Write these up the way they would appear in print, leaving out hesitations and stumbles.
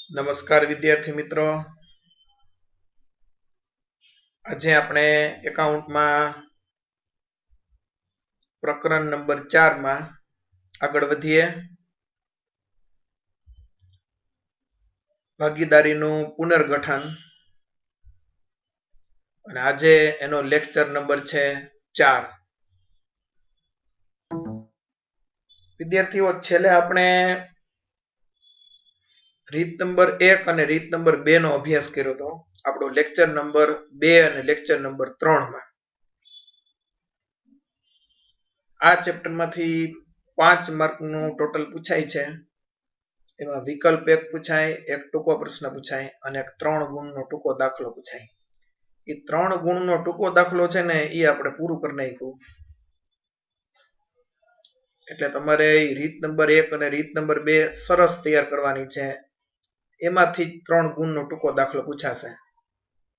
નમસ્કાર વિદ્યાર્થી મિત્રો, આજે આપણે એકાઉન્ટમાં પ્રકરણ નંબર 4 માં આગળ વધીએ. ભાગીદારીનું પુનર્ગઠન અને આજે એનો લેક્ચર નંબર છે 4. વિદ્યાર્થીઓ, છેલ્લે આપણે રીત નંબર 1 અને રીત નંબર 2 નો અભ્યાસ કર્યો હતો. આપણો લેક્ચર નંબર 2 અને લેક્ચર નંબર 3 માં આ ચેપ્ટરમાંથી 5 માર્કનું ટોટલ પૂછાય છે. એમાં વિકલ્પ 1 પૂછાય, એક ટૂંકો પ્રશ્ન પૂછાય અને એક 3 ગુણનો ટૂંકો દાખલો પૂછાય. એ 3 ગુણનો ટૂંકો દાખલો છે ને એ આપણે પૂરું કરી નાખ્યું. એટલે તમારે રીત નંબર 1 અને રીત નંબર 2 સરસ તૈયાર કરવાની છે. એમાંથી 3 ગુણનો ટૂંકો દાખલો પૂછાશે.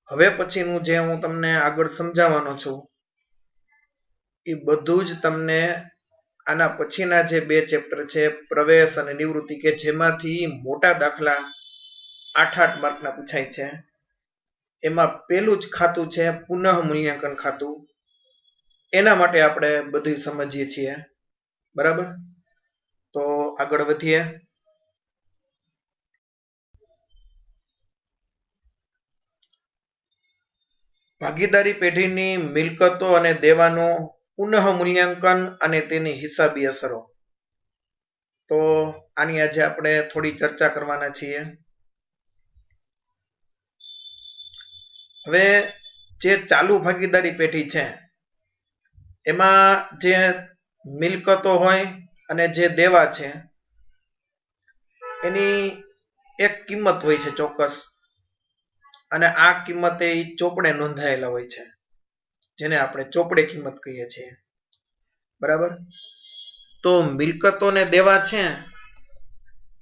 હવે પછીનું જે હું તમને આગળ સમજાવવાનો છું એ બધું જ તમને આના પછીના જે 2 ચેપ્ટર છે, પ્રવેશ અને નિવૃત્તિ, કે જેમાંથી મોટા દાખલા 8-8 માર્કના પૂછાય છે. એમાં પહેલું જ ખાતું છે પુનઃ મૂલ્યાંકન ખાતું. એના માટે આપણે બધું સમજીએ છીએ. બરાબર? તો આગળ વધીએ. ભાગીદારી પેઢીની મિલકતો અને દેવાનો પુનઃ મૂલ્યાંકન અને તેની હિસાબી અસરો. તો આની આજે આપણે થોડી ચર્ચા કરવાના છીએ. હવે જે ચાલુ ભાગીદારી પેઢી છે એમાં જે મિલકતો હોય અને જે દેવા છે એની એક કિંમત હોય છે ચોક્કસ, અને આ કિંમતે ચોપડે નોંધાયેલા હોય છે, જેને આપણે ચોપડે કિંમત કહીએ છીએ. બરાબર? તો મિલકતો ને દેવા છે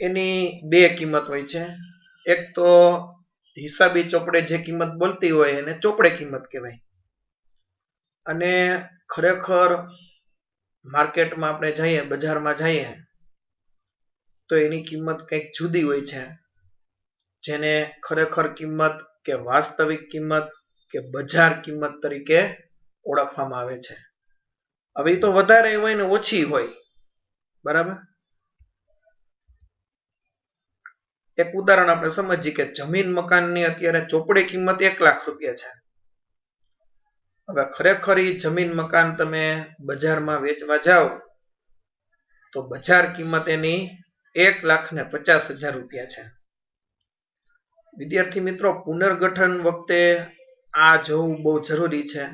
એની 2 કિંમત હોય છે. એક તો હિસાબી ચોપડે જે કિંમત બોલતી હોય એને ચોપડે કિંમત કહેવાય, અને ખરેખર માર્કેટમાં આપણે જઈએ, બજારમાં જઈએ તો એની કિંમત કંઈક જુદી હોય છે, જેને ખરેખર કિંમત કે વાસ્તવિક કિંમત કે બજાર કિંમત તરીકે ઓળખવામાં આવે છે. હવે તો વધારે હોય ને ઓછી હોય. બરાબર? એક ઉદાહરણ આપણે સમજીએ કે જમીન મકાનની અત્યારે ચોપડે કિંમત 1 લાખ રૂપિયા છે. હવે ખરેખર જમીન મકાન તમે બજારમાં વેચવા જાઓ તો બજાર કિંમત એની 1,50,000 રૂપિયા છે. વિદ્યાર્થી મિત્રો, પુનર્ગઠન વખતે આ જોવું બહુ જરૂરી છે.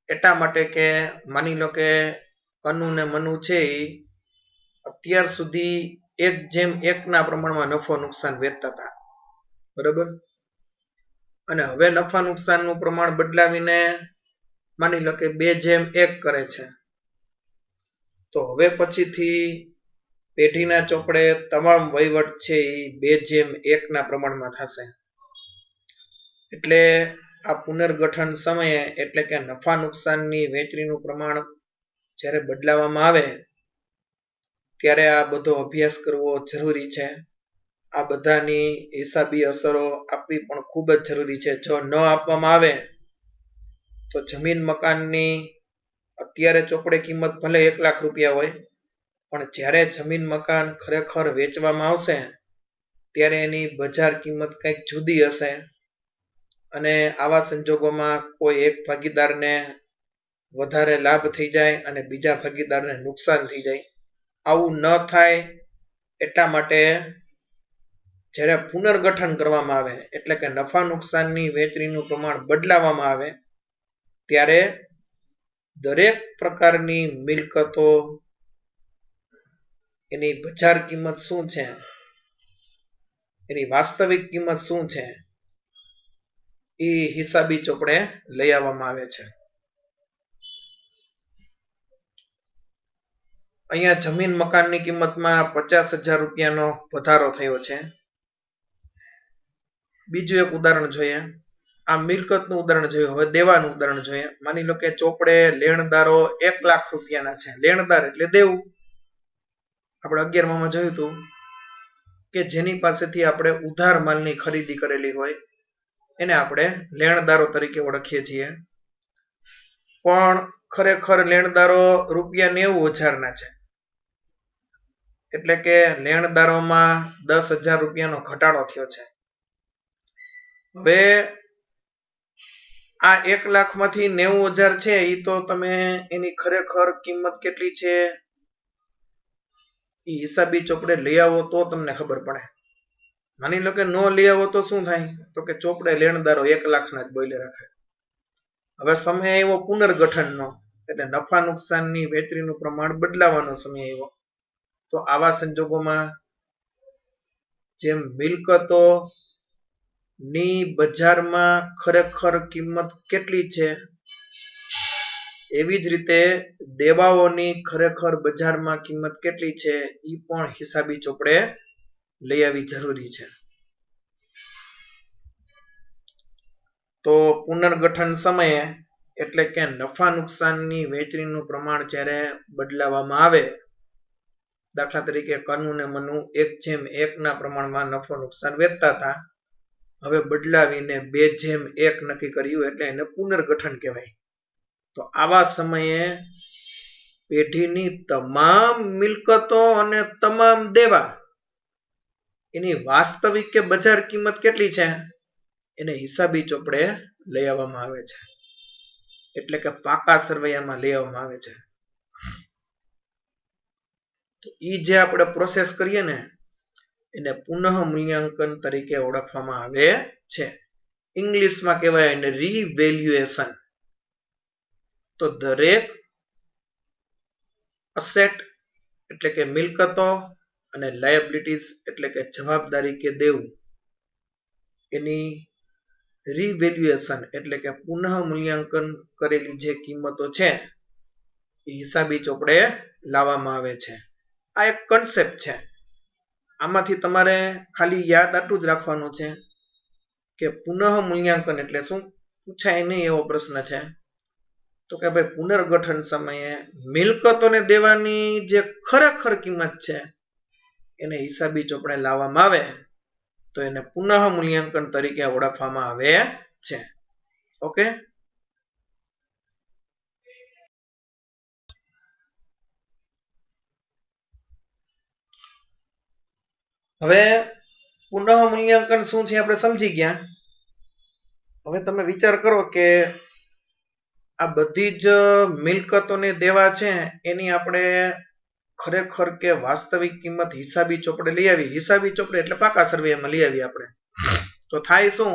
એટલા માટે કે માની લો કે કનુ ને મનુ છે એ અત્યાર સુધી 1:1 ના પ્રમાણમાં નફો નુકસાન વેચતા હતા. બરાબર? અને હવે નફા નુકસાનનું પ્રમાણ બદલાવીને માની લો કે 2:1 કરે છે. તો હવે પછીથી પેઢીના ચોપડે તમામ વહીવટ છે એ 2:1 ના પ્રમાણમાં થશે. એટલે આ પુનર્ગઠન સમયે, એટલે કે નફા નુકસાનની વહેંચણીનું પ્રમાણ જ્યારે બદલાવવામાં આવે ત્યારે આ બધો અભ્યાસ કરવો જરૂરી છે. આ બધાની હિસાબી અસરો આપવી પણ ખૂબ જ જરૂરી છે. જો ન આપવામાં આવે તો જમીન મકાનની અત્યારે ચોપડે કિંમત ભલે 1 લાખ રૂપિયા હોય, પણ જ્યારે જમીન મકાન ખરેખર વેચવામાં આવશે ત્યારે એની બજાર કિંમત કંઈક જુદી હશે, અને આવા સંજોગોમાં કોઈ એક ભાગીદારને વધારે લાભ થઈ જાય અને બીજા ભાગીદારને નુકસાન થઈ જાય. આવું ન થાય એટલા માટે જ્યારે પુનર્ગઠન કરવામાં આવે, એટલે કે નફા નુકસાનની વહેંચણીનું પ્રમાણ બદલાવવામાં આવે, ત્યારે દરેક પ્રકારની મિલકતો એની બજાર કિંમત શું છે, એની વાસ્તવિક કિંમત શું છે, એ હિસાબી ચોપડે લઈ આવવામાં આવે છે. અહીંયા જમીન મકાનની કિંમતમાં 50,000 રૂપિયાનો વધારો થયો છે. બીજું એક ઉદાહરણ જોઈએ. આ મિલકતનું ઉદાહરણ જોયું. હવે દેવાનું ઉદાહરણ જોઈએ. માની લો કે ચોપડે લેણદારો 1 લાખ રૂપિયાના છે. લેણદાર એટલે દેવું. આપણે 11માં જોયું હતું કે જેની પાસેથી આપણે ઉધાર માલની ખરીદી કરેલી હોય એને આપણે લેણદારો તરીકે ઓળખીએ છીએ. પણ ખરેખર લેણદારો ₹90,000 છે. એટલે કે લેણદારોમાં 10,000 રૂપિયાનો ઘટાડો થયો છે. હવે આ 1,00,000 માંથી 90,000 છે એ તો તમે એની ખરેખર કિંમત કેટલી છે એ હિસાબી ચોપડે લઈ આવો તો તમને ખબર પડે. માની લો કે ન લઈ આવો તો શું થાય? તો કે ચોપડે લેણદારો 1,00,000 જ બોલે રાખે. હવે સમય આવ્યો પુનર્ગઠનનો, એટલે નફા નુકસાનની વહેંચણીનું પ્રમાણ બદલાવાનો સમય આવ્યો. તો આવા સંજોગોમાં જેમ મિલકતો ની બજારમાં ખરેખર કિંમત કેટલી છે એવી જ રીતે દેવાઓની ખરેખર બજારમાં કિંમત કેટલી છે એ પણ હિસાબી ચોપડે લઈ આવવી જરૂરી છે. તો પુનર્ગઠન સમયે એટલે કે નફા નુકસાનની વહેંચણીનું પ્રમાણ જ્યારે બદલાવવામાં આવે, દાખલા તરીકે કનુ ને મનુ 1:1 ના પ્રમાણમાં નફો નુકસાન વેચતા હતા, હવે બદલાવીને 2:1 નક્કી કર્યું એટલે એને પુનર્ગઠન કહેવાય. તો આવા સમયે પેઢીની તમામ મિલકતો અને તમામ દેવા એની વાસ્તવિક કે બજાર કિંમત કેટલી છે એને હિસાબી ચોપડે લઈ આવવામાં આવે છે. એટલે કે પાકા સરવૈયામાં લઈ આવવામાં આવે છે. તો ઈ જે આપણે પ્રોસેસ કરીએ ને એને પુનઃ મૂલ્યાંકન તરીકે ઓળખવામાં આવે છે. ઇંગ્લિશમાં કહેવાય એને રીવેલ્યુએશન. તો દરેક અસેટ એટલે કે મિલકતો અને લાયબિલિટીઝ એટલે કે જવાબદારી કે દેવું એની રીવેલ્યુએશન એટલે કે પુનઃ મૂલ્યાંકન કરેલી જે કિંમતો છે એ હિસાબી ચોપડે લાવવામાં આવે છે. આ એક કન્સેપ્ટ છે. આમાંથી તમારે ખાલી યાદ આટલું જ રાખવાનું છે કે પુનઃ મૂલ્યાંકન એટલે શું? પૂછાય નહીં એવો પ્રશ્ન છે. તો કે ભાઈ પુનર્ગઠન સમયે મિલકતોને દેવાની જે ખરેખર કિંમત છે એને હિસાબી ચોપડે લાવવામાં આવે તો એને પુનઃ મૂલ્યાંકન તરીકે ઓળખવામાં આવે છે. ઓકે. હવે પુનઃ મૂલ્યાંકન શું છે આપણે સમજી ગયા. હવે તમે વિચાર કરો કે આ બધી જ મિલકતોને દેવા છે એની આપણે ખરેખર કે વાસ્તવિક કિંમત હિસાબી ચોપડે લઈ આવી. હિસાબી ચોપડે એટલે પાકા સરવૈયામાં લઈ આવી આપણે. તો થાય શું?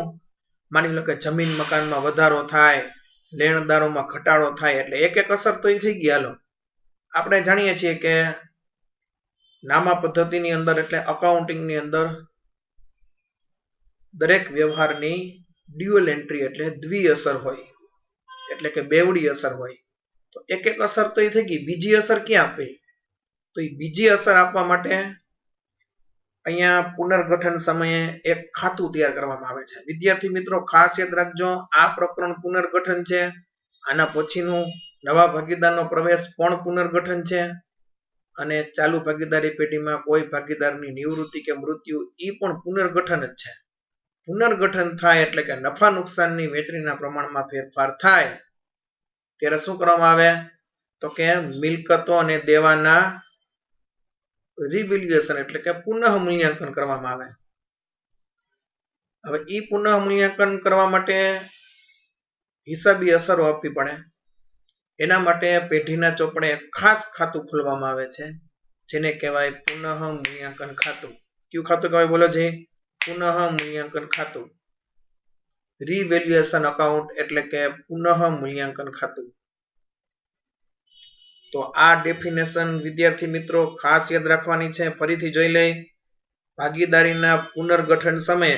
માની લો કે જમીન મકાનમાં વધારો થાય, લેણદારોમાં ઘટાડો થાય, એટલે એક એક અસર તો એ થઈ ગઈ. હાલો આપણે જાણીએ છીએ કે નામા પદ્ધતિની અંદર એટલે અકાઉન્ટિંગની અંદર દરેક વ્યવહારની ડ્યુઅલ એન્ટ્રી એટલે દ્વિ અસર હોય, એટલે કે બેવડી અસર હોય. તો એક એક અસર તો એ થઈ ગઈ. બીજી અસર ક્યાં આપવી? તો એ બીજી અસર આપવા માટે અહીંયા પુનર્ગઠન સમયે એક ખાતું તૈયાર કરવામાં આવે છે. વિદ્યાર્થી મિત્રો ખાસ યાદ રાખજો, આ પ્રકરણ પુનર્ગઠન છે. આના પછીનું નવા ભાગીદારનો પ્રવેશ પણ પુનર્ગઠન છે. અને ચાલુ ભાગીદારી પેઢીમાં કોઈ ભાગીદારની નિવૃત્તિ કે મૃત્યુ એ પણ પુનર્ગઠન જ છે. પુનર્ગઠન થાય એટલે કે નફા નુકસાનની વહેંચણીના પ્રમાણમાં ફેરફાર થાય ત્યારે શું કરવામાં આવે? તો કે મિલકતો અને દેવાના રિવેલ્યુએશન એટલે કે પુનઃ મૂલ્યાંકન કરવામાં આવે. હવે ઈ પુનઃ મૂલ્યાંકન કરવા માટે હિસાબી અસરો આપવી પડે. એના માટે પેઢીના ચોપડે ખાસ ખાતું ખોલવામાં આવે છે જેને કહેવાય પુનઃ મૂલ્યાંકન ખાતું. કયું ખાતું કહેવાય? બોલો છે. પુનઃ મૂલ્યાંકન ખાતું. રીવેલ્યુએશન અકાઉન્ટ એટલે કે પુનઃ મૂલ્યાંકન ખાતું. તો આ ડેફિનેશન વિદ્યાર્થી મિત્રો ખાસ યાદ રાખવાની છે. ફરીથી જોઈ લઈ. ભાગીદારીના પુનર્ગઠન સમયે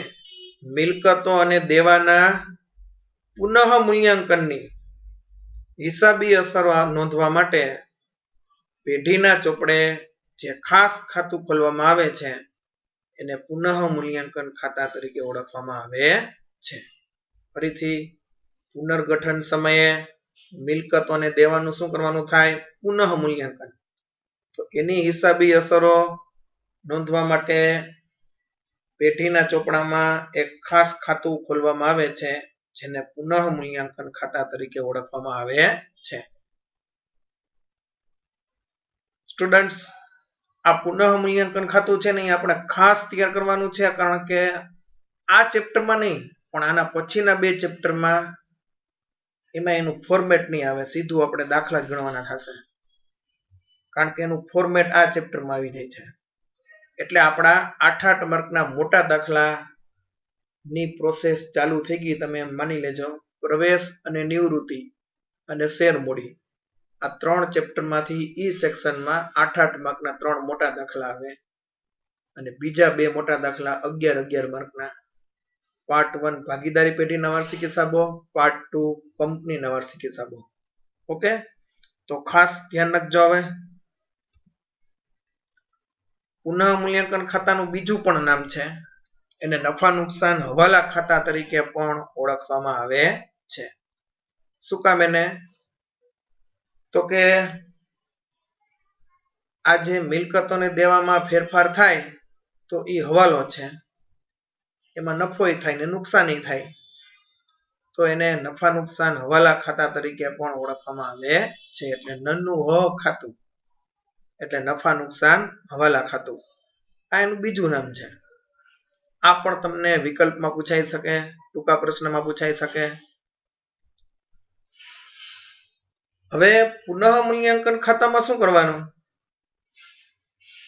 મિલકતો અને દેવાના પુનઃ મૂલ્યાંકનની હિસાબી અસરો નોંધવા માટે પેઢીના ચોપડે જે ખાસ ખાતું ખોલવામાં આવે છે એને પુનઃ મૂલ્યાંકન ખાતા તરીકે ઓળખવામાં આવે છે. ફરીથી પુનર્ગઠન સમયે મિલકતો અને દેવાનું શું કરવાનું થાય? પુનઃ મૂલ્યાંકન. તો એની હિસાબી અસરો નોંધવા માટે પેઢીના ચોપડામાં એક ખાસ ખાતું ખોલવામાં આવે છે જેને પુનઃ મૂલ્યાંકન ખાતા તરીકે ઓળખવામાં આવે છે. સ્ટુડન્ટ્સ, આ પુનઃ મૂલ્યાંકન ખાતું છે ને એ આપણે ખાસ તૈયાર કરવાનું છે, કારણ કે આ ચેપ્ટરમાં નહીં પણ આના પછીના 2 ચેપ્ટરમાં એમાં એનું ફોર્મેટ નહીં આવે, સીધું આપણે દાખલા જ ગણવાના થશે, કારણ કે એનું ફોર્મેટ આ ચેપ્ટરમાં આવી જાય છે. એટલે આપણા 8 માર્કના મોટા દાખલાની પ્રોસેસ ચાલુ થઈ ગઈ. તમે એમ માની લેજો પ્રવેશ અને નિવૃત્તિ અને શેર મૂડી, આ 3 ચેપ્ટરમાંથી ઈ સેક્શનમાં 8 માર્કના 3 મોટા દાખલા આવે અને બીજા 2 મોટા દાખલા 11 માર્કના. પાર્ટ 1 ભાગીદારી પેઢીના વાર્ષિક હિસાબો, પાર્ટ 2 કંપનીના વાર્ષિક હિસાબો. ઓકે, તો ખાસ ધ્યાન રાખજો. હવે પુનઃ મૂલ્યાંકન ખાતાનું બીજું પણ નામ છે, એને નફા નુકસાન હવાલા ખાતા તરીકે પણ ઓળખવામાં આવે છે. શું કામ એને? તો કે આ જે મિલકતોને દેવામાં ફેરફાર થાય તો એ હવાલો છે, એમાં નફોય થાય ને નુકસાનય થાય, તો એને નફા નુકસાન હવાલા ખાતા તરીકે પણ ઓળખવામાં આવે છે. એટલે નન્નું હ ખાતું એટલે નફા નુકસાન હવાલા ખાતું, આ એનું બીજું નામ છે. આ પણ તમને વિકલ્પમાં પૂછાઈ શકે, ટૂંકા પ્રશ્નમાં પૂછાઈ શકે. હવે પુનઃ મૂલ્યાંકન ખાતામાં શું કરવાનું?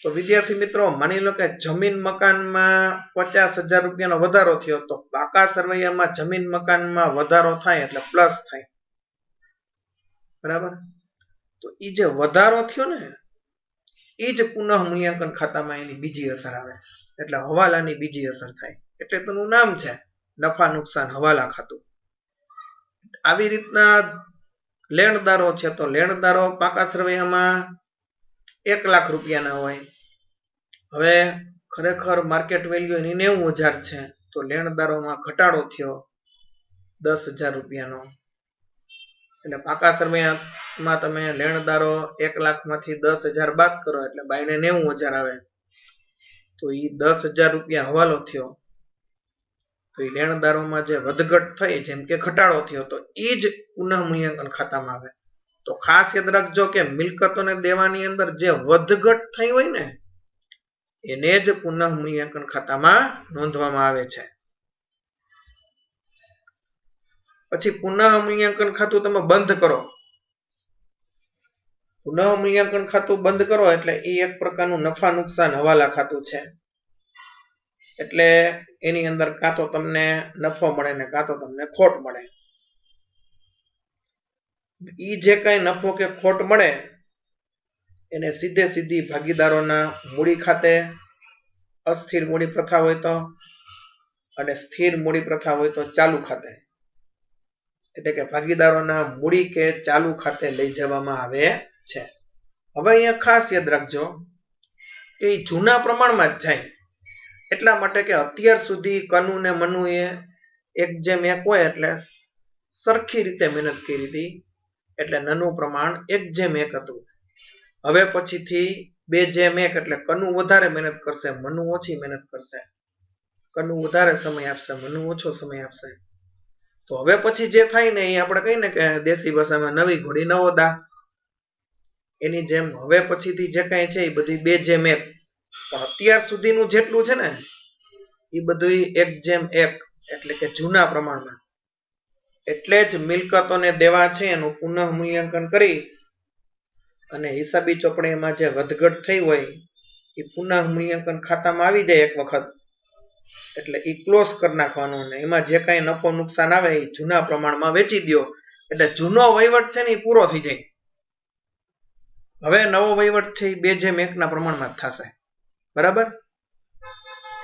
તો વિદ્યાર્થી મિત્રો, માની લો કે જમીન મકાનમાં 50,000 રૂપિયાનો વધારો થયો, તો પાકા સરવૈયામાં જમીન મકાનમાં વધારો થાય એટલે પ્લસ થાય, બરાબર? તો એ જે વધારો થયો ને એ જ પુનઃ મૂલ્યાંકન ખાતામાં એની બીજી અસર આવે, એટલે હવાલાની બીજી અસર થાય. એટલે તેનું નામ છે નફા નુકસાન હવાલા ખાતું. આવી રીતના લેણદારો છે, તો લેણદારો પાકા સરવૈયામાં 1 લાખ રૂપિયાના હોય, હવે ખરેખર માર્કેટ વેલ્યુ એની 90,000 છે, તો લેણદારોમાં ઘટાડો થયો 10,000 રૂપિયાનો. એટલે પાકા સરવૈયામાં તમે લેણદારો 1 લાખમાંથી 10,000 બાદ કરો એટલે બાયને 90,000 આવે, તો એ 10,000 રૂપિયા હવાલો થયો. તો એ લેણદારોમાં જે વધઘટ થઈ, જેમ કે ઘટાડો થયો, તો એ જ પુનઃ મૂલ્યાંકન ખાતામાં આવે. તો ખાસ યાદ રાખજો કે મિલકતોને દેવાની અંદર જે વધઘટ થઈ હોય ને એને જ પુનઃ મૂલ્યાંકન ખાતામાં નોંધવામાં આવે છે. પછી પુનઃ મૂલ્યાંકન ખાતું તમે બંધ કરો. પુનઃ મૂલ્યાંકન ખાતું બંધ કરો એટલે એ એક પ્રકારનું નફા નુકસાન હવાલા ખાતું છે. એટલે એની અંદર કાં તો તમને નફો મળે ને કાં તો તમને ખોટ મળે. ઈ જે કઈ નફો કે ખોટ મળે એને સીધી ભાગીદારોના મૂડી ખાતે, અસ્થિર મૂડી પ્રથા હોય તો, અને સ્થિર મૂડી પ્રથા હોય તો ચાલુ ખાતે, એટલે કે ભાગીદારોના મૂડી કે ચાલુ ખાતે લઈ જવામાં આવે છે. હવે અહીંયા ખાસ યાદ રાખજો કે જૂના પ્રમાણમાં જ જાય, એટલા માટે કે અત્યાર સુધી કનુ ને મનુએ 1:1 હોય એટલે સરખી રીતે મહેનત કરી હતી, એટલે નનું પ્રમાણ 1:1 હતું. હવે પછીથી 2:1 એટલે કનુ વધારે મહેનત કરશે, મનુ ઓછી મહેનત કરશે. કનુ વધારે સમય આપશે, મનુ ઓછો સમય આપશે. તો હવે પછી જે થાય ને એ આપણે કહીને કે દેશી ભાષામાં નવી ઘોડી નવો દા. એની જેમ હવે પછીથી જે કાંઈ છે એ બધી 2:1, પણ અત્યાર સુધીનું જેટલું છે ને એ બધું 1:1 એટલે કે જૂના પ્રમાણમાં. એટલે જ મિલકતોને દેવા છે એનું પુનઃ મૂલ્યાંકન કરી અને હિસાબી ચોપડીમાં જે વધઘટ થઈ હોય એ પુનઃ મૂલ્યાંકન ખાતામાં આવી જાય એક વખત, એટલે એ ક્લોઝ કરી નાખવાનું ને એમાં જે કાંઈ નફો નુકસાન આવે એ જૂના પ્રમાણમાં વેચી દો, એટલે જૂનો વહીવટ છે ને એ પૂરો થઈ જાય. હવે નવો વહીવટ છે એ 2:1 ના પ્રમાણમાં જ થશે, બરાબર?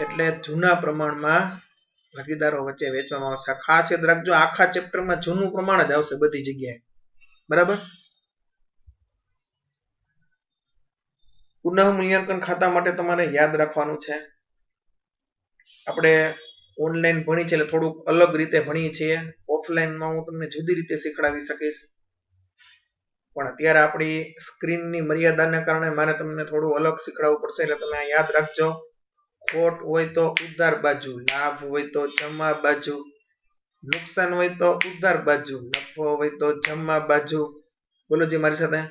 એટલે જૂના પ્રમાણમાં ભાગીદારો વચ્ચે વેચવામાં આવશે. ખાસ યાદ રાખજો, આખા ચેપ્ટરમાં જૂનું પ્રમાણ જ આવશે બધી જગ્યાએ, બરાબર? પુનઃ મૂલ્યાંકન ખાતા માટે તમારે યાદ રાખવાનું છે, આપણે ઓનલાઈન ભણી છે એટલે થોડુંક અલગ રીતે ભણીએ છીએ, ઓફલાઈનમાં હું તમને જુદી રીતે શીખડાવી શકીશ, પણ અત્યારે આપણી સ્ક્રીનની મર્યાદાને કારણે મારે તમને થોડું અલગ શીખડાવવું પડશે, એટલે તમે યાદ રાખજો. ખોટ હોય તો ઉધાર બાજુ, લાભ હોય તો જમા બાજુ, નુકસાન હોય તો ઉધાર બાજુ, નફો હોય તો જમા બાજુ. બોલો જી મારી સાથે.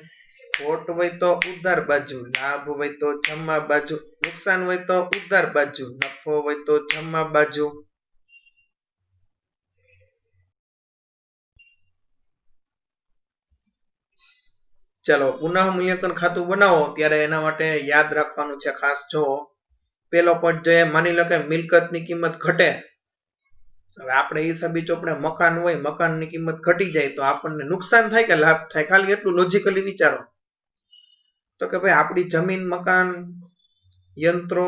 ખોટ હોય તો ઉધાર બાજુ, લાભ હોય તો જમા બાજુ, નુકસાન હોય તો ઉધાર બાજુ, નફો હોય તો જમા બાજુ. ચલો પુનઃ મૂલ્યાંકન ખાતું બનાવો ત્યારે એના માટે યાદ રાખવાનું છે ખાસ. જો પેલો પદ જે માની લો કે મિલકતની કિંમત ઘટે, હવે આપણે એ હિસાબી ચોપડે મકાન હોય, મકાનની કિંમત ઘટી જાય તો આપણને નુકસાન થાય કે લાભ થાય? ખાલી એટલું લોજિકલી વિચારો. તો કે ભાઈ આપણી જમીન, મકાન, યંત્રો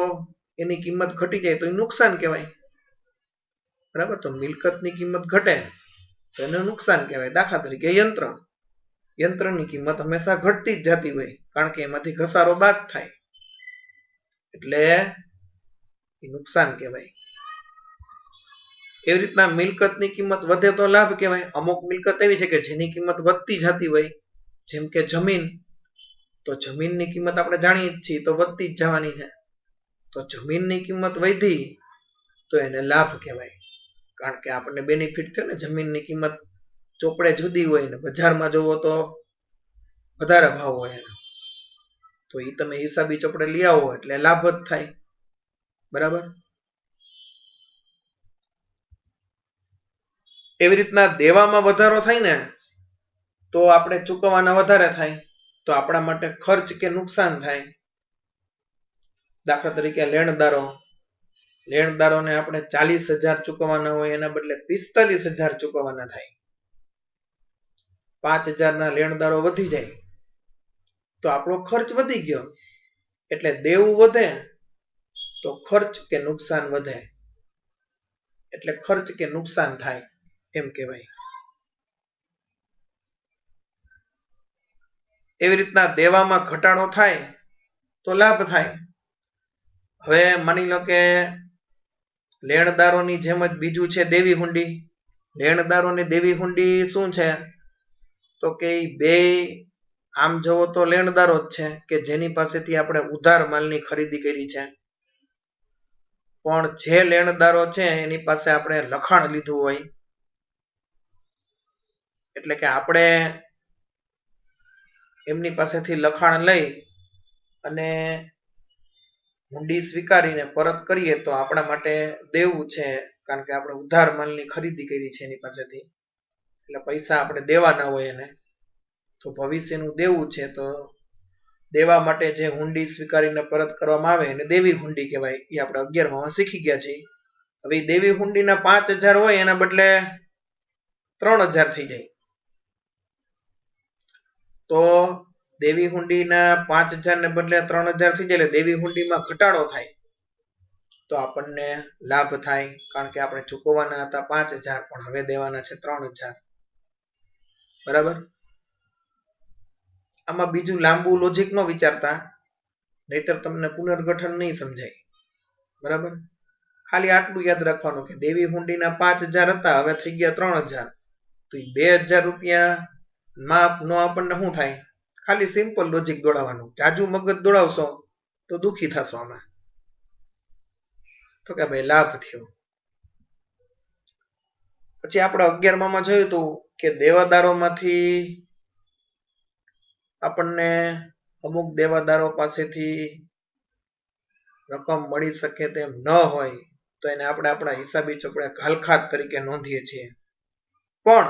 એની કિંમત ઘટી જાય તો એ નુકસાન કહેવાય, બરાબર? તો મિલકતની કિંમત ઘટે તો એને નુકસાન કહેવાય. દાખલા તરીકે યંત્રની કિંમત હંમેશા ઘટતી જ જતી હોય, કારણ કે એમાંથી ઘસારો બાદ થાય, એટલે એ નુકસાન કહેવાય. એવી રીતના મિલકતની કિંમત વધે તો લાભ કહેવાય. અમુક મિલકત એવી છે કે જેની કિંમત વધતી જતી હોય, જેમ કે જમીન, તો જમીનની કિંમત આપણે જાણીએ જ છીએ તો વધતી જ જવાની છે. તો જમીનની કિંમત વધી તો એને લાભ કહેવાય, કારણ કે આપણને બેનિફિટ છે ને. જમીનની કિંમત ચોપડે જુદી હોય ને બજારમાં જોવો તો વધારે ભાવ હોય એનો, તો એ તમે હિસાબી ચોપડે લઈ આવો એટલે લાભ જ થાય, બરાબર? એવી રીતના દેવામાં વધારો થાય ને તો આપણે ચૂકવવાના વધારે થાય, તો આપણા માટે ખર્ચ કે નુકસાન થાય. દાખલા તરીકે લેણદારોને આપણે 40,000 ચૂકવવાના હોય એના બદલે 45,000 ચૂકવવાના થાય. 5,000 ના લેણદારો વધી જાય તો આપણો ખર્ચ વધી ગયો, એટલે દેવું વધે તો ખર્ચ કે નુકસાન વધે, એટલે ખર્ચ કે નુકસાન થાય એમ કહેવાય. એવી રીતના દેવામાં ઘટાડો થાય તો લાભ થાય. હવે માની લો કે લેણદારોની જેમ જ બીજું છે દેવી હુંડી. લેણદારોની દેવી હુંડી શું છે? તો કે બે આમ જોવો તો લેણદારો જ છે કે જેની પાસેથી આપણે ઉધાર માલની ખરીદી કરી છે, પણ જે લેણદારો છે એની પાસે આપણે લખાણ લીધું હોય, એટલે કે આપણે એમની પાસેથી લખાણ લઈ અને હુંડી સ્વીકારીને પરત કરીએ તો આપણા માટે દેવું છે, કારણ કે આપણે ઉધાર માલની ખરીદી કરી છે એની પાસેથી, એટલે પૈસા આપણે દેવાના હોય એને, તો ભવિષ્યનું દેવું છે. તો દેવા માટે જે હુંડી સ્વીકારીને પરત કરવામાં આવે એને દેવી હુંડી કહેવાય. એ આપણે 11માં શીખી ગયા છીએ. હવે દેવી હુંડીના 5,000 હોય એના બદલે 3,000 થઈ જાય, તો દેવી હુંડીના 5,000 ને બદલે 3,000 થઈ જાય, એટલે દેવી હુંડીમાં ઘટાડો થાય તો આપણને લાભ થાય, કારણ કે આપણે ચૂકવવાના હતા 5,000 પણ હવે દેવાના છે 3,000, બરાબર? આમાં બીજું લાંબુ લોજિક ન વિચારતા, નહીતર તમને પુનર્ગઠન નહીં સમજાય, બરાબર? ખાલી આટલું યાદ રાખવાનું કે દેવી હુંડીના 5,000 હતા, હવે થઈ ગયા 3,000, તો 2,000 રૂપિયા માં નો આપણને શું થાય? ખાલી સિમ્પલ લોજિક દોડાવવાનું. જાજુ મગજ દોડાવશો તો દુખી થશો આમાં. તો કે ભાઈ લાભ થયો. પછી આપણે 11માં જોયું હતું કે દેવાદારોમાંથી આપણને અમુક દેવાદારો પાસેથી રકમ મળી શકે તેમ ન હોય તો એને આપણે આપણા હિસાબી ચોપડે ઘાલખાત તરીકે નોંધીએ છીએ. પણ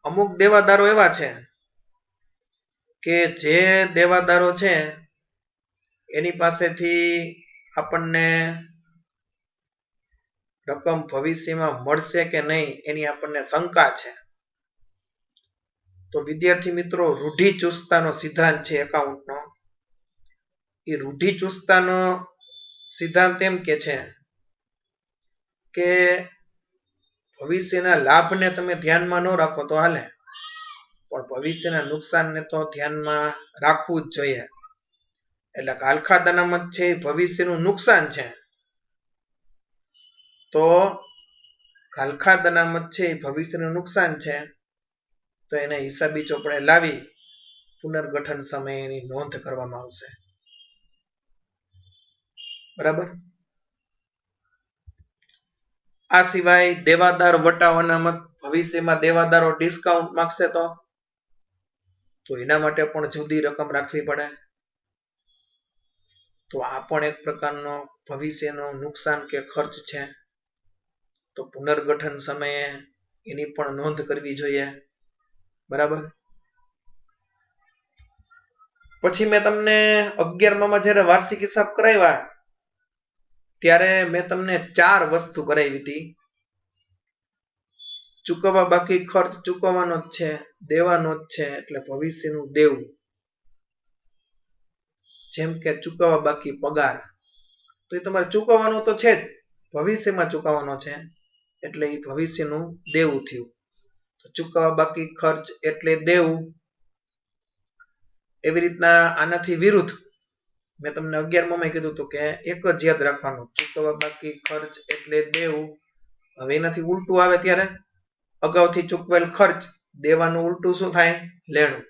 અમુક દેવાદારો એવા છે કે જે દેવાદારો છે એની પાસેથી આપણને રકમ ભવિષ્યમાં મળશે કે નહીં એની આપણને શંકા છે. તો વિદ્યાર્થી મિત્રો, રૂઢિચુસ્તતાનો સિદ્ધાંત છે એકાઉન્ટનો. એ રૂઢિચુસ્તતાનો સિદ્ધાંત એમ કે છે કે ભવિષ્યના લાભને તમે ધ્યાનમાં ન રાખો તો હાલે, પણ ભવિષ્યના નુકસાનને તો ધ્યાનમાં રાખવું જ જોઈએ. એટલે ઘાલખાત અનામત છે એ ભવિષ્યનું નુકસાન છે, તો ઘાલખાત અનામત છે એ ભવિષ્યનું નુકસાન છે, તો એને હિસાબી ચોપડે લાવી પુનર્ગઠન સમયે એની નોંધ કરવામાં આવશે. બરાબર. આ સિવાય દેવાદાર વટાવ અનામત, ભવિષ્યમાં દેવાદારો ડિસ્કાઉન્ટ માંગશે તો એના માટે પણ જુદી રકમ રાખવી પડે. તો આ પણ એક પ્રકારનો ભવિષ્યનો નુકસાન કે ખર્ચ છે. તો પુનર્ગઠન સમયે એની પણ નોંધ કરવી જોઈએ. બરાબર. પછી મેં તમને 11માં જ્યારે વાર્ષિક હિસાબ કરાવ્યા ત્યારે મેં તમને 4 વસ્તુ કરાવી હતી. ચૂકવવા બાકી ખર્ચ ચૂકવવાનો જ છે, દેવાનો જ છે એટલે ભવિષ્યનું દેવું. જેમ કે ચૂકવવા બાકી પગાર, તો એ તમારે ચૂકવવાનું તો છે જ, ભવિષ્યમાં ચૂકવવાનો છે એટલે એ ભવિષ્યનું દેવું થયું. તો ચૂકવવા બાકી ખર્ચ એટલે દેવું. એવી રીતના આનાથી વિરુદ્ધ મેં તમને 11માં કીધું હતું કે એક જ યાદ રાખવાનું, ચૂકવવા બાકી ખર્ચ એટલે દેવું. હવે એનાથી ઉલટું આવે ત્યારે અગાઉથી ચૂકવેલ ખર્ચ, દેવાનું ઉલટું શું થાય? લેણું.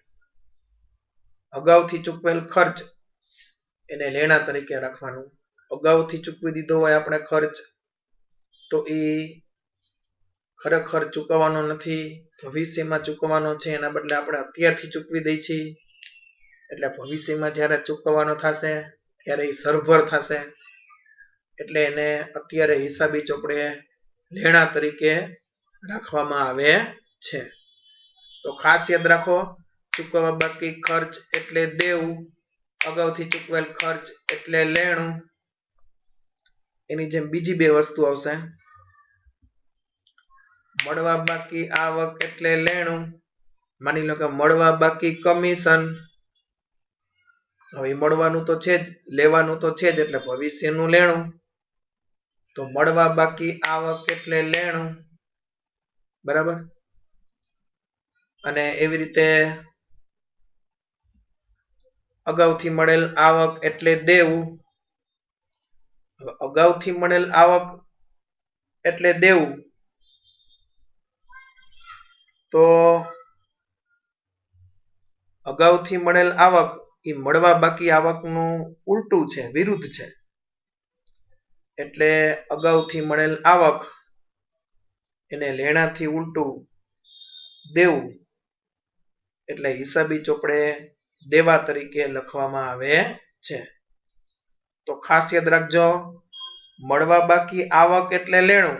અગાઉથી ચૂકવેલ ખર્ચ એને લેણા તરીકે રાખવાનું. અગાઉથી ચૂકવી દીધો હોય આપણે ખર્ચ તો એ ખરેખર ચૂકવવાનો નથી, ભવિષ્યમાં ચૂકવવાનો છે. એના બદલે આપણે અત્યારથી ચૂકવી દઈ છીએ એટલે ભવિષ્યમાં જ્યારે ચૂકવવાનો થશે ત્યારે એ સરભર થશે એટલે એને અત્યારે હિસાબી ચોપડે લેણા તરીકે રાખવામાં આવે છે. તો ખાસ યાદ રાખો, ચૂકવવા બાકી ખર્ચ એટલે દેવું, અગાઉથી ચૂકવેલ ખર્ચ એટલે લેણું. એની જેમ બીજી 2 વસ્તુ આવશે. મળવા બાકી આવક એટલે લેણું. માની લો કે મળવા બાકી કમિશન. હવે મળવાનું તો છે જ, લેવાનું તો છે જ એટલે ભવિષ્યનું લેણું. તો મળવા બાકી આવક એટલે લેણું. બરાબર. અને એવી રીતે અગાઉથી મળેલ આવક એટલે દેવું. અગાઉથી મળેલ આવક એટલે દેવું. તો અગાઉથી મળેલ આવક એ મળવા બાકી આવકનું ઉલટું છે, વિરુદ્ધ છે. એટલે અગાઉથી મળેલ આવક એને લેણાથી ઉલટું દેવું એટલે હિસાબી ચોપડે દેવા તરીકે લખવામાં આવે છે. તો ખાસ યાદ રાખજો, મળવા બાકી આવક એટલે લેણું,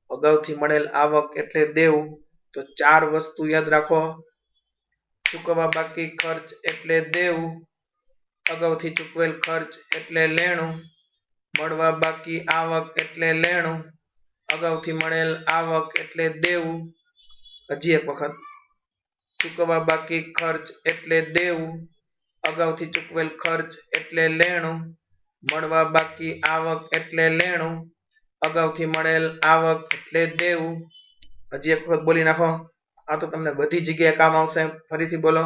અગાઉથી મળેલ આવક એટલે દેવું. તો 4 વસ્તુ યાદ રાખો. ચૂકવવા બાકી ખર્ચ એટલે દેવું, અગાઉથી ચૂકવેલ ખર્ચ એટલે લેણું, મળવા બાકી આવક એટલે લેણું, અગાઉથી મળેલ આવક એટલે દેવું. હજી એક વખત, ચૂકવવા બાકી ખર્ચ એટલે દેવું, અગાઉથી ચૂકવેલ ખર્ચ એટલે લેણું, મળવા બાકી આવક એટલે લેણું, અગાઉથી મળેલ આવક એટલે દેવું. હજી એક વખત બોલી નાખો, આ તો તમને બધી જગ્યાએ કામ આવશે. ફરીથી બોલો.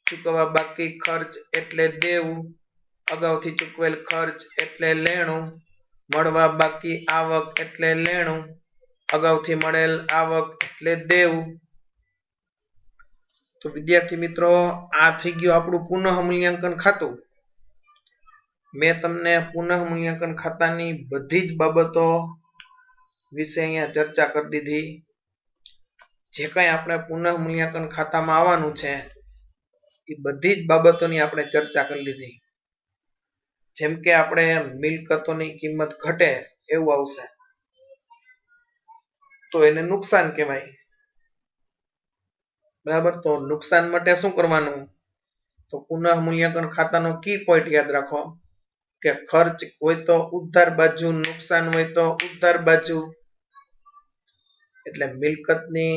ચૂકવવા બાકી ખર્ચ એટલે દેવું, અગાઉથી ચૂકવેલ ખર્ચ એટલે લેણું, મળવા બાકી આવક એટલે લેણું, અગાઉથી મળેલ આવક એટલે દેવું. તો વિદ્યાર્થી મિત્રો, આ થઈ ગયું આપણું પુનઃ મૂલ્યાંકન ખાતું. મેં તમને પુનઃ મૂલ્યાંકન ખાતાની બધી જ બાબતો વિશે અહીંયા ચર્ચા કરી દીધી. જે કંઈ આપણે પુનઃ મૂલ્યાંકન ખાતામાં આવવાનું છે એ બધી જ બાબતોની આપણે ચર્ચા કરી લીધી. જેમ કે આપણે મિલકતોની કિંમત ઘટે એવું આવશે તો એને નુકસાન કહેવાય. બરાબર. તો નુકસાન માટે શું કરવાનું? તો પુનઃ મૂલ્યાંકન ખાતાનો કી પોઈન્ટ યાદ રાખો કે ખર્ચ હોય તો ઉધાર બાજુ, નુકસાન હોય તો ઉધાર બાજુ. એટલે મિલકતની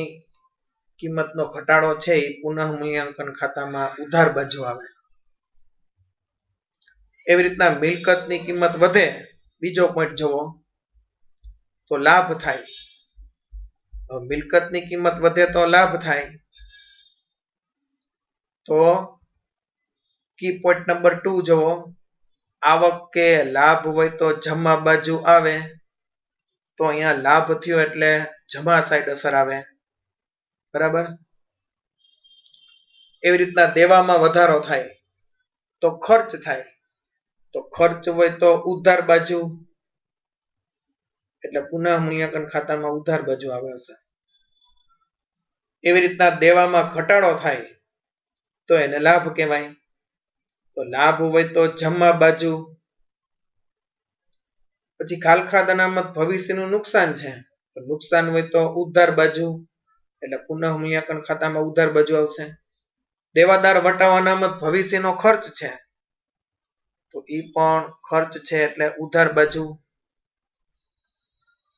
કિંમતનો ઘટાડો છે એ પુનઃ મૂલ્યાંકન ખાતામાં ઉધાર બાજુ આવે. એવી રીતના મિલકતની કિંમત વધે, બીજો પોઈન્ટ જુઓ તો લાભ થાય. મિલકતની કિંમત વધે તો લાભ થાય. તો કી પોઈન્ટ નંબર 2 જુઓ, આવક કે લાભ હોય તો જમા બાજુ આવે. તો અહીંયા લાભ થયો એટલે જમા સાઈડ અસર આવે. બરાબર. એવી રીતના દેવામાં વધારો થાય તો ખર્ચ થાય. તો ખર્ચ હોય તો ઉધાર બાજુ એટલે પુનઃ મૂલ્યાંકન ખાતામાં ઉધાર બાજુ આવે છે. એવી રીતના દેવામાં ઘટાડો થાય તો એને લાભ કહેવાય. તો લાભ હોય તો જમા બાજુ. પછી ખાલખાદ અનામત ભવિષ્યનું નુકસાન છે તો નુકસાન હોય તો ઉધાર બાજુ એટલે પુનઃ મૂલ્યાંકન ખાતામાં ઉધાર બાજુ આવશે. દેવાદાર વટાવ અનામત ભવિષ્યનો ખર્ચ છે તો એ પણ ખર્ચ છે એટલે ઉધાર બાજુ.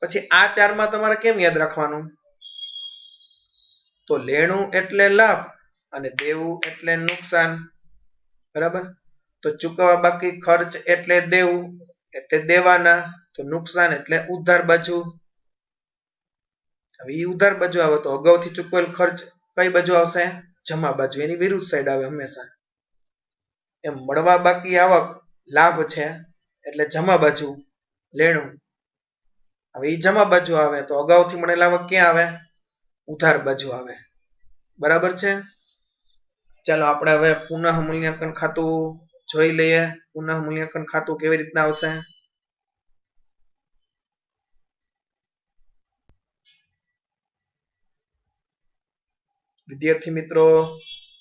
પછી આ ચારમાં તમારે કેમ યાદ રાખવાનું? તો લેણું એટલે લાભ અને દેવું એટલે નુકસાન. બરાબર. તો ચૂકવવા બાકી ખર્ચ એટલે દેવું એટલે દેવાના, તો નુકસાન એટલે ઉધાર બાજુ. હવે એ ઉધાર બાજુ આવે તો અગાઉથી ચૂકવેલ ખર્ચ કઈ બાજુ આવશે? જમા બાજુ. એની વિરુદ્ધ સાઈડ આવે હંમેશા. એમ મળવા બાકી આવક લાભ છે એટલે જમા બાજુ લેણું. હવે એ જમા બાજુ આવે તો અગાઉથી મળેલ આવક ક્યાં આવે? ઉધાર બાજુ આવે. બરાબર છે. ચાલો આપણે હવે પુનઃ મૂલ્યાંકન ખાતું જોઈ લઈએ. પુનઃ મૂલ્યાંકન ખાતું કેવી રીતના આવશે? વિદ્યાર્થી મિત્રો,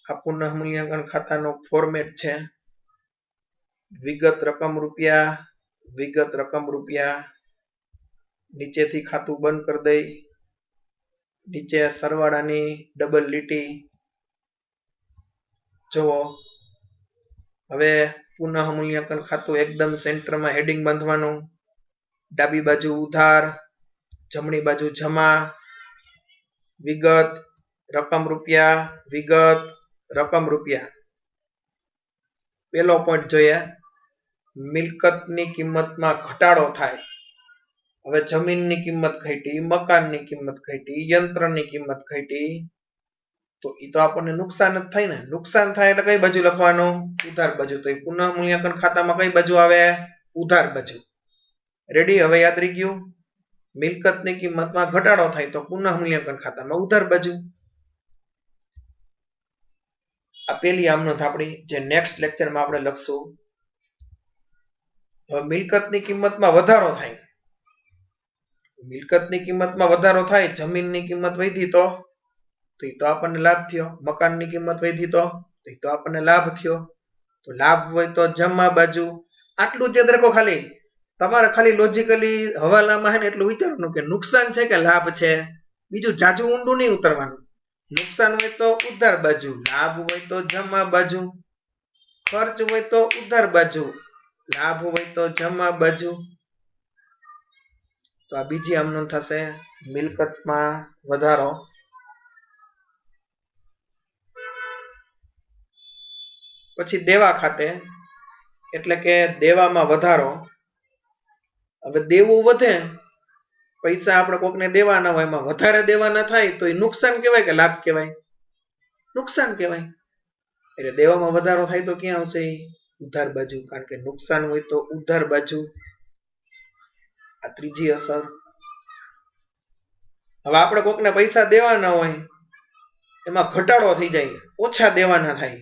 આ પુનઃ મૂલ્યાંકન ખાતાનો ફોર્મેટ છે. વિગત રકમ રૂપિયા, વિગત રકમ રૂપિયા. નીચેથી ખાતું બંધ કરી દઈ. નીચે સરવાળાની ડબલ લીટી જુઓ. હવે પુનઃ મૂલ્યાંકન ખાતું એકદમ સેન્ટરમાં હેડિંગ બાંધવાનું. ડાબી બાજુ ઉધાર, જમણી બાજુ જમા, વિગત રકમ રૂપિયા, વિગત રકમ રૂપિયા. પેલો પોઈન્ટ જોઈએ. મિલકતની કિંમતમાં ઘટાડો થાય. હવે જમીનની કિંમત ઘટી, મકાનની કિંમત ઘટી, યંત્રની કિંમત ઘટી, તો એ તો આપણને નુકસાન જ થાય ને. નુકસાન થાય એટલે કઈ બાજુ લખવાનું? ઉધાર બાજુ. તો એ પુનઃ મૂલ્યાંકન ખાતામાં કઈ બાજુ આવે? ઉધાર બાજુ. રેડી? હવે યાદ રહી ગયું. મિલકતની કિંમતમાં ઘટાડો થાય તો પુનઃ મૂલ્યાંકન ખાતામાં ઉધાર બાજુ. આ પેલી આમનોંધ આપણી જે નેક્સ્ટ લેક્ચરમાં આપણે લખશું. હવે મિલકતની કિંમતમાં વધારો થાય. મિલકતની કિંમતમાં વધારો થાય, જમીનની કિંમત વધી તો એ તો આપણને લાભ થયો. મકાનની કિંમત વધી તો એ તો આપણને લાભ થયો. તો લાભ હોય તો જમા બાજુ. આટલું જ યાદ રાખો. ખાલી તમારે ખાલી લોજિકલી હવાલામાં હે ને એટલું વિચારવાનું કે નુકસાન છે કે લાભ છે. બીજું જાજુ ઊંડું નહીં ઉતરવાનું. નુકસાન હોય તો ઉધાર બાજુ, લાભ હોય તો જમા બાજુ, ખર્ચ હોય તો ઉધાર બાજુ, લાભ હોય તો જમા બાજુ. તો આ બીજી આમનોંધ થશે. મિલકતમાં વધારો. પછી દેવા ખાતે એટલે કે દેવામાં વધારો. હવે દેવું વધે, પૈસા આપણે કોકને દેવાના હોય, એમાં વધારે દેવાના થાય તો એ નુકસાન કહેવાય કે લાભ કહેવાય? નુકસાન કહેવાય. એટલે દેવામાં વધારો થાય તો ક્યાં આવશે? ઉધાર બાજુ. કારણ કે નુકસાન હોય તો ઉધાર બાજુ. આ ત્રીજી અસર. હવે આપણે કોકને પૈસા દેવાના હોય, એમાં ઘટાડો થઈ જાય, ઓછા દેવાના થાય,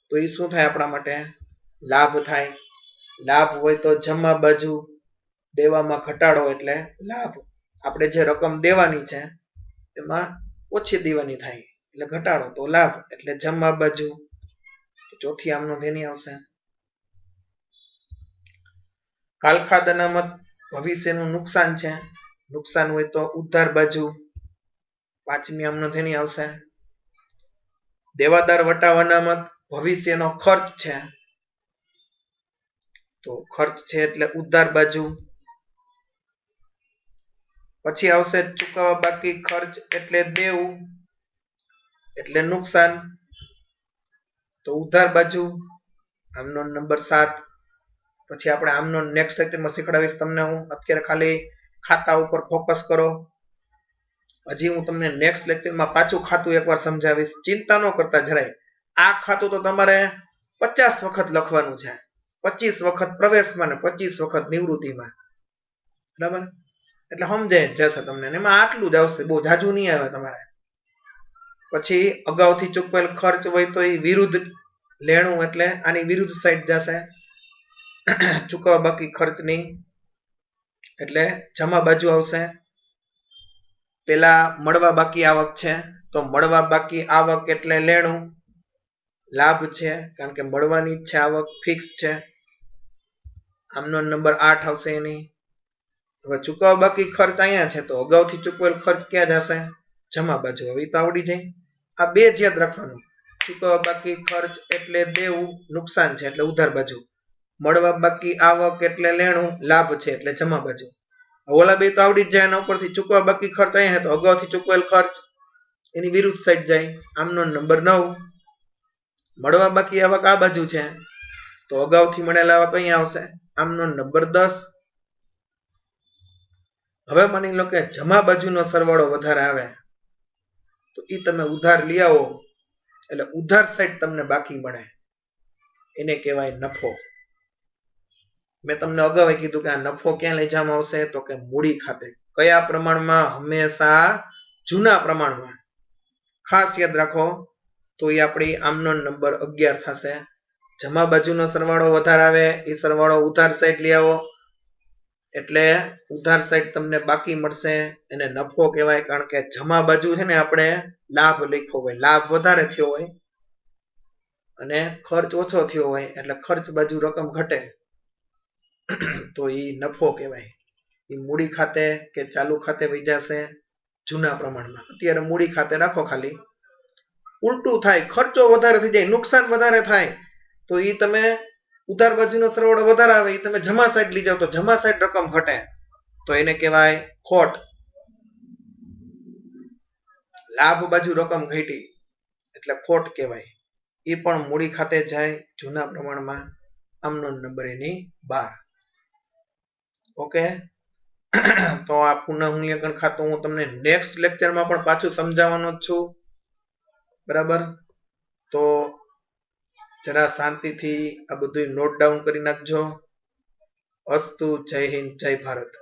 તો એ શું થાય આપણા માટે? લાભ થાય. લાભ હોય તો જમા બાજુ. દેવામાં ઘટાડો એટલે લાભ. આપણે જે રકમ દેવાની છે એમાં ઓછી દેવાની થાય એટલે ઘટાડો, તો લાભ એટલે જમા બાજુ. ચોથી આમનોંધ એની આવશે. કાલખાદ અનામત ભવિષ્યનું નુકસાન છે. નુકસાન હોય તો ઉધાર બાજુ. પાંચમી આમનોંધ એની આવશે. દેવાદાર વટાવ અનામત ભવિષ્યનો ખર્ચ છે તો ખર્ચ છે એટલે ઉધાર બાજુ. પછી આવશે ચૂકવવા બાકી ખર્ચ એટલે દેવું એટલે નુકસાન, તો ઉધાર બાજુ. આમનોંધ નંબર 7. પછી આપણે આમનોંધ નેક્સ્ટ લેક્ચરમાં શીખડાવીશ તમને હું. અત્યારે ખાલી ખાતા ઉપર ફોકસ કરો. હજી હું તમને નેક્સ્ટ લેક્ચરમાં પાછું ખાતું એકવાર સમજાવીશ. ચિંતા ન કરતા જરાય. આ ખાતું તો તમારે 50 વખત લખવાનું છે. 25 વખત પ્રવેશમાં ને 25 વખત નિવૃત્તિમાં. બરાબર? એટલે સમજાય જશે તમને. એમાં આટલું જ આવશે, બહુ જાજુ નહીં આવે તમારે. પછી અગાઉથી ચૂકવેલ ખર્ચ હોય તો એ વિરુદ્ધ લેણું એટલે આની વિરુદ્ધ સાઈડ જશે. ચૂકવવા બાકી ખર્ચની એટલે જમા બાજુ આવશે. પેલા મળવા બાકી આવક છે તો મળવા બાકી આવક એટલે લેણું, લાભ છે કારણ કે મળવાની જ છે આવક, ફિક્સ છે. આમનો નંબર 8 આવશે એની. હવે ચૂકવવા બાકી ખર્ચ અહીંયા છે તો અગાઉથી ચૂકવેલ ખર્ચ ક્યાં જશે? જમા બાજુ. હવે તો આવડી જાય. આ બે જ યાદ રાખવાનું. ચૂકવવા બાકી ખર્ચ એટલે દેવું, નુકસાન છે એટલે ઉધાર બાજુ. મળવા બાકી આવક એટલે લેણું, લાભ છે એટલે જમા બાજુ. ઓલા બે તો આવડી જ જાય. એના ઉપરથી ચૂકવવા બાકી ખર્ચ અહીંયા તો અગાઉથી ચૂકવેલ ખર્ચ એની વિરુદ્ધ સાઈડ જાય. આમનો નંબર 9. મળવા બાકી આવક આ બાજુ છે તો અગાઉથી મળેલા આવક અહીંયા આવશે. આમનો નંબર 10. હવે માની લો કે જમા બાજુનો સરવાળો વધારે આવે તો એ તમે ઉધાર લઈ આવો એટલે ઉધાર સાઈડ તમને બાકી મળે, એને કહેવાય નફો. મેં તમને અગાઉ કીધું કે આ નફો ક્યાં લઈ જવામાં આવશે તો કે મૂડી ખાતે. કયા પ્રમાણમાં? હંમેશા જૂના પ્રમાણમાં. ખાસ યાદ રાખો. તો એ આપણી આમનો નંબર 11 થશે. જમા બાજુનો સરવાળો વધારે આવે એ સરવાળો ઉધાર સાઈડ લઈ આવો એટલે ઉધાર સાઈડ તમને બાકી મળશે, એને નફો કહેવાય. કારણ કે જમા બાજુ છે ને આપણે લાભ લખ્યો હોય, લાભ વધારે થયો હોય અને ખર્ચ ઓછો થયો હોય એટલે ખર્ચ બાજુ રકમ ઘટે તો એ નફો કહેવાય. એ મૂડી ખાતે કે ચાલુ ખાતે વહી જશે જૂના પ્રમાણમાં. અત્યારે મૂડી ખાતે રાખો ખાલી. ઉલટું થાય, ખર્ચો વધારે થઈ જાય, નુકસાન વધારે થાય તો એ તમે ઉધાર બાજુનો સરવાળો વધારે આવે એ તમે જમા સાઈડ લઈ જાઓ તો જમા સાઈડ રકમ ઘટે તો એને કહેવાય ખોટ. લાભ બાજુ રકમ ઘટી એટલે ખોટ કહેવાય. એ પણ મૂડી ખાતે જાય જૂના પ્રમાણમાં. આમનો નંબર એની 12. ઓકે. તો આ પુનઃમૂલ્યાંકન ખાતું હું તમને નેક્સ્ટ લેક્ચરમાં પણ પાછું સમજાવવાનો જ છું. બરાબર? તો જરા શાંતિથી આ બધું નોટ ડાઉન કરી નાખજો. અસ્તુ. જય હિન્દ, જય ભારત.